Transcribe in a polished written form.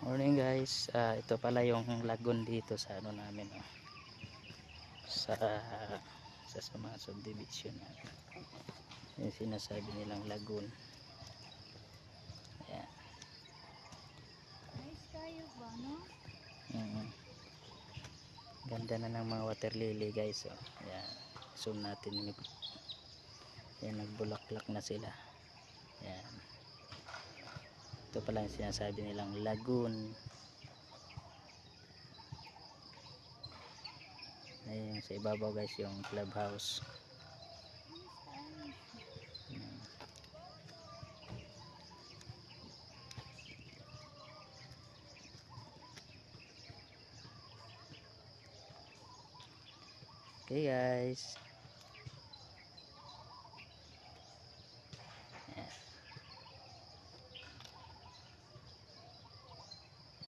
Morning guys, ito pala yung lagoon dito sa ano namin, oh. sa mga subdivision namin. Yung sinasabi nilang lagoon. Ayan. Nice tayo ba, no? Ganda na ng mga water lily guys, oh. Ayan. Zoom natin. Ayan, nagbulaklak na sila. Ayan. Ito pala yung sinasabi nilang lagoon. Ayan, sa ibabaw guys yung clubhouse. Ayan. Okay guys.